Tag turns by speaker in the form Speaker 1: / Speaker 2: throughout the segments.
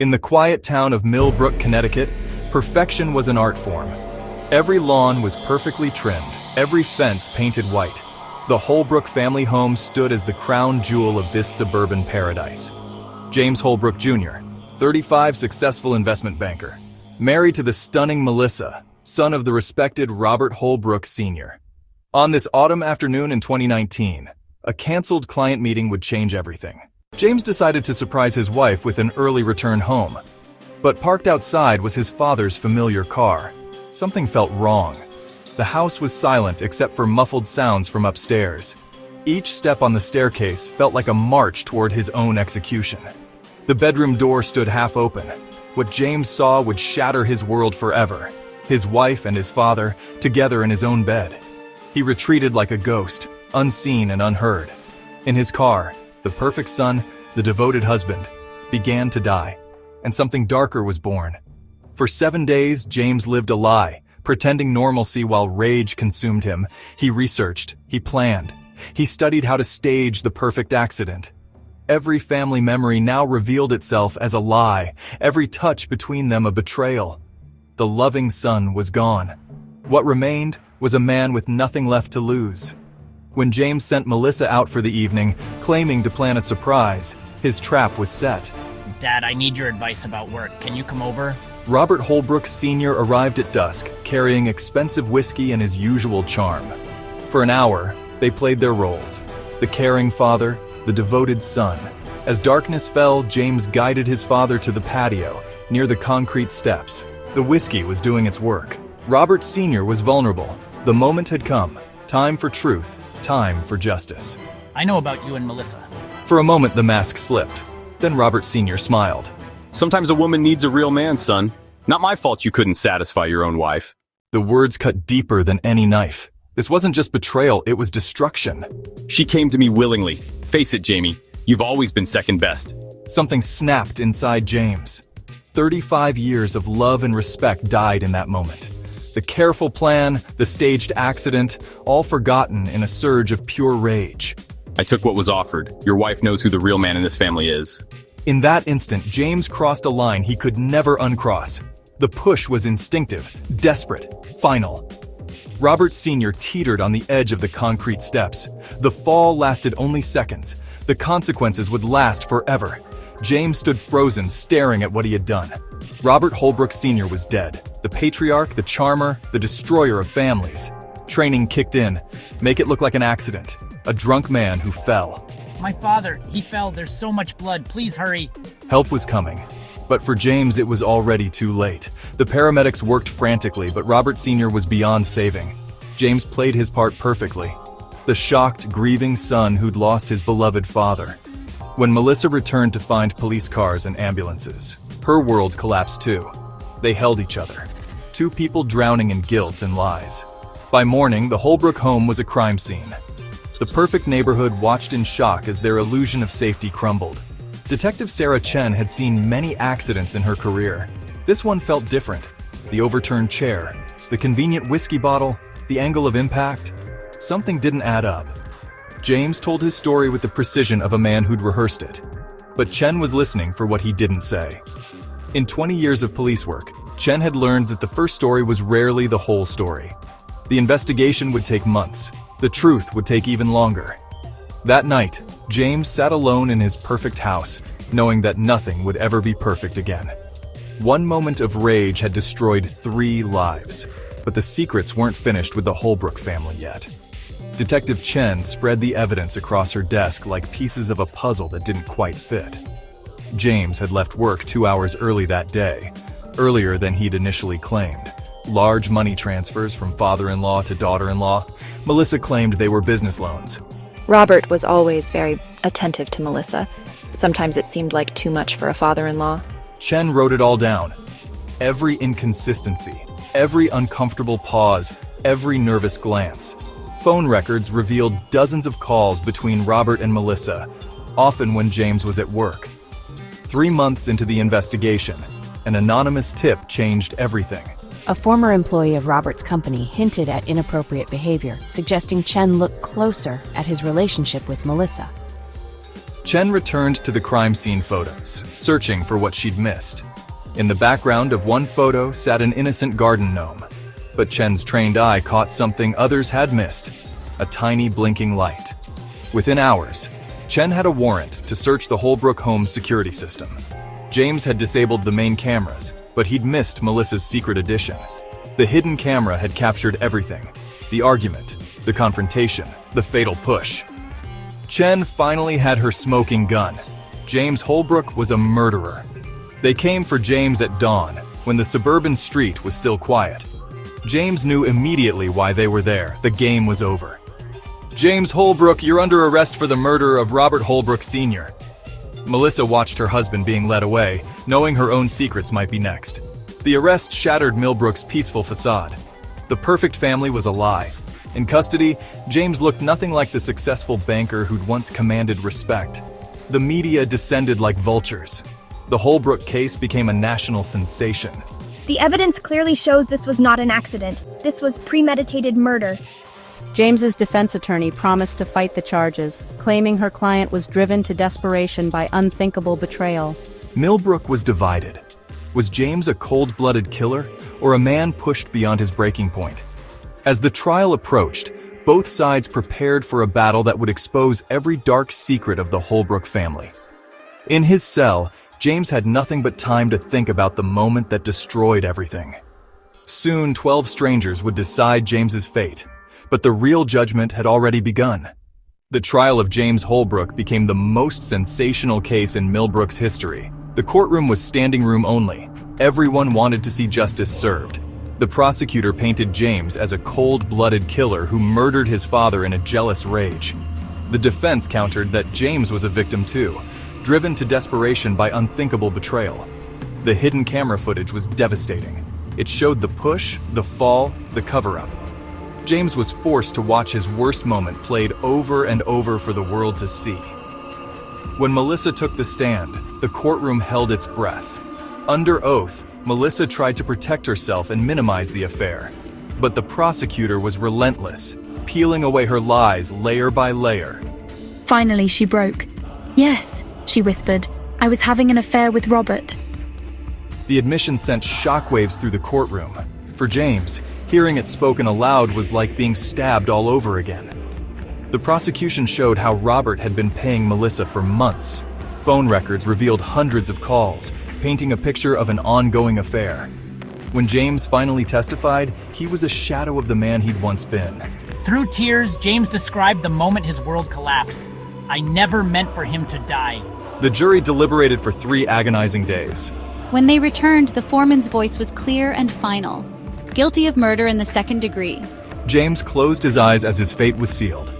Speaker 1: In the quiet town of Millbrook, Connecticut, perfection was an art form. Every lawn was perfectly trimmed, every fence painted white. The Holbrook family home stood as the crown jewel of this suburban paradise. James Holbrook Jr., 35, successful investment banker, married to the stunning Melissa, son of the respected Robert Holbrook Sr. On this autumn afternoon in 2019, a canceled client meeting would change everything. James decided to surprise his wife with an early return home. But parked outside was his father's familiar car. Something felt wrong. The house was silent except for muffled sounds from upstairs. Each step on the staircase felt like a march toward his own execution. The bedroom door stood half open. What James saw would shatter his world forever. His wife and his father, together in his own bed. He retreated like a ghost, unseen and unheard. In his car, the perfect son, the devoted husband, began to die, and something darker was born. For 7 days, James lived a lie, pretending normalcy while rage consumed him. He researched, he planned, he studied how to stage the perfect accident. Every family memory now revealed itself as a lie, every touch between them a betrayal. The loving son was gone. What remained was a man with nothing left to lose. When James sent Melissa out for the evening, claiming to plan a surprise, his trap was set.
Speaker 2: Dad, I need your advice about work. Can you come over?
Speaker 1: Robert Holbrook Sr. arrived at dusk, carrying expensive whiskey and his usual charm. For an hour, they played their roles. The caring father, the devoted son. As darkness fell, James guided his father to the patio, near the concrete steps. The whiskey was doing its work. Robert Sr. was vulnerable. The moment had come. Time for truth. Time for justice.
Speaker 2: I know about you and Melissa.
Speaker 1: For a moment, the mask slipped. Then Robert Sr. smiled.
Speaker 3: Sometimes a woman needs a real man, son. Not my fault you couldn't satisfy your own wife.
Speaker 1: The words cut deeper than any knife. This wasn't just betrayal, it was destruction.
Speaker 3: She came to me willingly. Face it, Jamie. You've always been second best.
Speaker 1: Something snapped inside James. 35 years of love and respect died in that moment. The careful plan, the staged accident, all forgotten in a surge of pure rage.
Speaker 3: I took what was offered. Your wife knows who the real man in this family is.
Speaker 1: In that instant, James crossed a line he could never uncross. The push was instinctive, desperate, final. Robert Sr. teetered on the edge of the concrete steps. The fall lasted only seconds. The consequences would last forever. James stood frozen, staring at what he had done. Robert Holbrook Sr. was dead. The patriarch, the charmer, the destroyer of families. Training kicked in. Make it look like an accident. A drunk man who fell.
Speaker 2: My father, he fell. There's so much blood. Please hurry.
Speaker 1: Help was coming. But for James, it was already too late. The paramedics worked frantically, but Robert Sr. was beyond saving. James played his part perfectly. The shocked, grieving son who'd lost his beloved father. When Melissa returned to find police cars and ambulances, her world collapsed too. They held each other. Two people drowning in guilt and lies. By morning, the Holbrook home was a crime scene. The perfect neighborhood watched in shock as their illusion of safety crumbled. Detective Sarah Chen had seen many accidents in her career. This one felt different. The overturned chair, the convenient whiskey bottle, the angle of impact. Something didn't add up. James told his story with the precision of a man who'd rehearsed it. But Chen was listening for what he didn't say. In 20 years of police work, Chen had learned that the first story was rarely the whole story. The investigation would take months. The truth would take even longer. That night, James sat alone in his perfect house, knowing that nothing would ever be perfect again. One moment of rage had destroyed 3 lives, but the secrets weren't finished with the Holbrook family yet. Detective Chen spread the evidence across her desk like pieces of a puzzle that didn't quite fit. James had left work 2 hours early that day, earlier than he'd initially claimed. Large money transfers from father-in-law to daughter-in-law. Melissa claimed they were business loans.
Speaker 4: Robert was always very attentive to Melissa. Sometimes it seemed like too much for a father-in-law.
Speaker 1: Chen wrote it all down. Every inconsistency, every uncomfortable pause, every nervous glance. Phone records revealed dozens of calls between Robert and Melissa, often when James was at work. 3 months into the investigation, an anonymous tip changed everything.
Speaker 5: A former employee of Robert's company hinted at inappropriate behavior, suggesting Chen look closer at his relationship with Melissa.
Speaker 1: Chen returned to the crime scene photos, searching for what she'd missed. In the background of one photo sat an innocent garden gnome. But Chen's trained eye caught something others had missed, a tiny blinking light. Within hours, Chen had a warrant to search the Holbrook home's security system. James had disabled the main cameras, but he'd missed Melissa's secret addition. The hidden camera had captured everything: the argument, the confrontation, the fatal push. Chen finally had her smoking gun. James Holbrook was a murderer. They came for James at dawn, when the suburban street was still quiet. James knew immediately why they were there. The game was over. "James Holbrook, you're under arrest for the murder of Robert Holbrook Sr." Melissa watched her husband being led away, knowing her own secrets might be next. The arrest shattered Millbrook's peaceful facade. The perfect family was a lie. In custody, James looked nothing like the successful banker who'd once commanded respect. The media descended like vultures. The Holbrook case became a national sensation.
Speaker 6: The evidence clearly shows this was not an accident. This was premeditated murder.
Speaker 7: James's defense attorney promised to fight the charges, claiming her client was driven to desperation by unthinkable betrayal.
Speaker 1: Millbrook was divided. Was James a cold-blooded killer, or a man pushed beyond his breaking point? As the trial approached, both sides prepared for a battle that would expose every dark secret of the Holbrook family. In his cell, James had nothing but time to think about the moment that destroyed everything. Soon, 12 strangers would decide James's fate, but the real judgment had already begun. The trial of James Holbrook became the most sensational case in Millbrook's history. The courtroom was standing room only. Everyone wanted to see justice served. The prosecutor painted James as a cold-blooded killer who murdered his father in a jealous rage. The defense countered that James was a victim too, driven to desperation by unthinkable betrayal. The hidden camera footage was devastating. It showed the push, the fall, the cover-up. James was forced to watch his worst moment played over and over for the world to see. When Melissa took the stand, the courtroom held its breath. Under oath, Melissa tried to protect herself and minimize the affair. But the prosecutor was relentless, peeling away her lies layer by layer.
Speaker 8: Finally, she broke. "Yes," she whispered. "I was having an affair with Robert."
Speaker 1: The admission sent shockwaves through the courtroom. For James, hearing it spoken aloud was like being stabbed all over again. The prosecution showed how Robert had been paying Melissa for months. Phone records revealed hundreds of calls, painting a picture of an ongoing affair. When James finally testified, he was a shadow of the man he'd once been.
Speaker 2: Through tears, James described the moment his world collapsed. "I never meant for him to die."
Speaker 1: The jury deliberated for 3 agonizing days.
Speaker 9: When they returned, the foreman's voice was clear and final. Guilty of murder in the 2nd degree.
Speaker 1: James closed his eyes as his fate was sealed.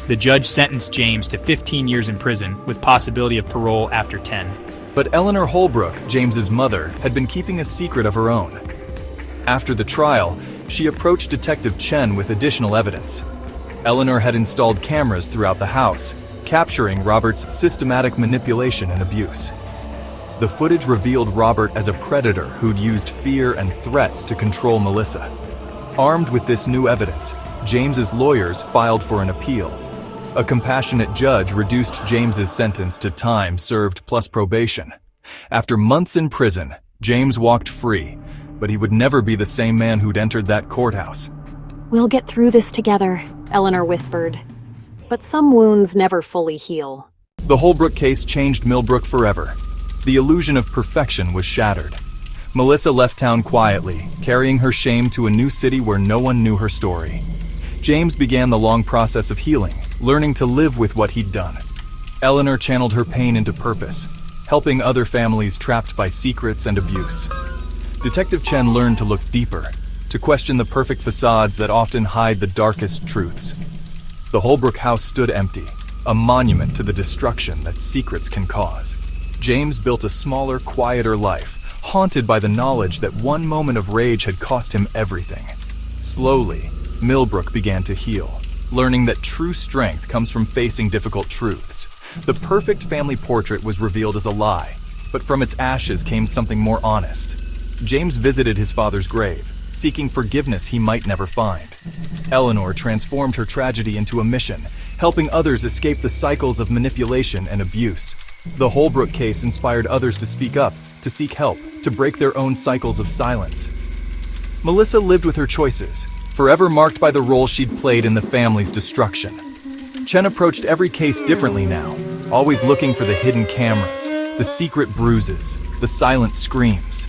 Speaker 10: The judge sentenced James to 15 years in prison with possibility of parole after 10.
Speaker 1: But Eleanor Holbrook, James's mother, had been keeping a secret of her own. After the trial, she approached Detective Chen with additional evidence. Eleanor had installed cameras throughout the house, capturing Robert's systematic manipulation and abuse. The footage revealed Robert as a predator who'd used fear and threats to control Melissa. Armed with this new evidence, James's lawyers filed for an appeal. A compassionate judge reduced James's sentence to time served plus probation. After months in prison, James walked free, but he would never be the same man who'd entered that courthouse.
Speaker 11: "We'll get through this together," Eleanor whispered. "But some wounds never fully heal."
Speaker 1: The Holbrook case changed Millbrook forever. The illusion of perfection was shattered. Melissa left town quietly, carrying her shame to a new city where no one knew her story. James began the long process of healing, learning to live with what he'd done. Eleanor channeled her pain into purpose, helping other families trapped by secrets and abuse. Detective Chen learned to look deeper, to question the perfect facades that often hide the darkest truths. The Holbrook house stood empty, a monument to the destruction that secrets can cause. James built a smaller, quieter life, haunted by the knowledge that one moment of rage had cost him everything. Slowly, Millbrook began to heal, learning that true strength comes from facing difficult truths. The perfect family portrait was revealed as a lie, but from its ashes came something more honest. James visited his father's grave, seeking forgiveness he might never find. Eleanor transformed her tragedy into a mission, helping others escape the cycles of manipulation and abuse. The Holbrook case inspired others to speak up, to seek help, to break their own cycles of silence. Melissa lived with her choices, forever marked by the role she'd played in the family's destruction. Chen approached every case differently now, always looking for the hidden cameras, the secret bruises, the silent screams.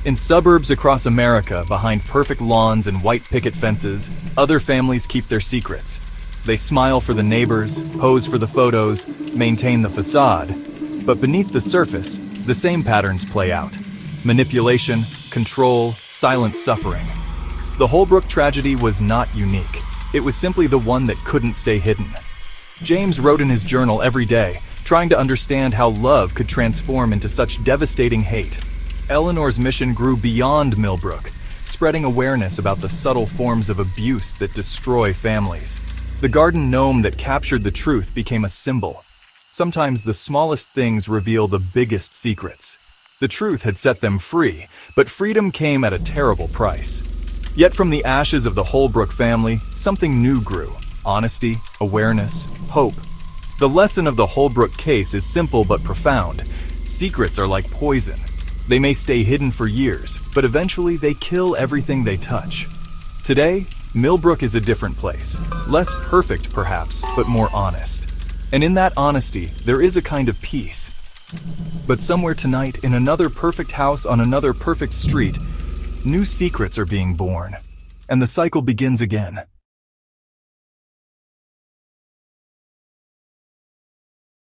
Speaker 1: In suburbs across America, behind perfect lawns and white picket fences, other families keep their secrets. They smile for the neighbors, pose for the photos, maintain the facade. But beneath the surface, the same patterns play out. Manipulation, control, silent suffering. The Holbrook tragedy was not unique. It was simply the one that couldn't stay hidden. James wrote in his journal every day, trying to understand how love could transform into such devastating hate. Eleanor's mission grew beyond Millbrook, spreading awareness about the subtle forms of abuse that destroy families. The garden gnome that captured the truth became a symbol. Sometimes the smallest things reveal the biggest secrets. The truth had set them free, but freedom came at a terrible price. Yet from the ashes of the Holbrook family, something new grew. Honesty, awareness, hope. The lesson of the Holbrook case is simple but profound. Secrets are like poison. They may stay hidden for years, but eventually they kill everything they touch. Today, Millbrook is a different place. Less perfect, perhaps, but more honest. And in that honesty, there is a kind of peace. But somewhere tonight, in another perfect house on another perfect street, new secrets are being born. And the cycle begins again.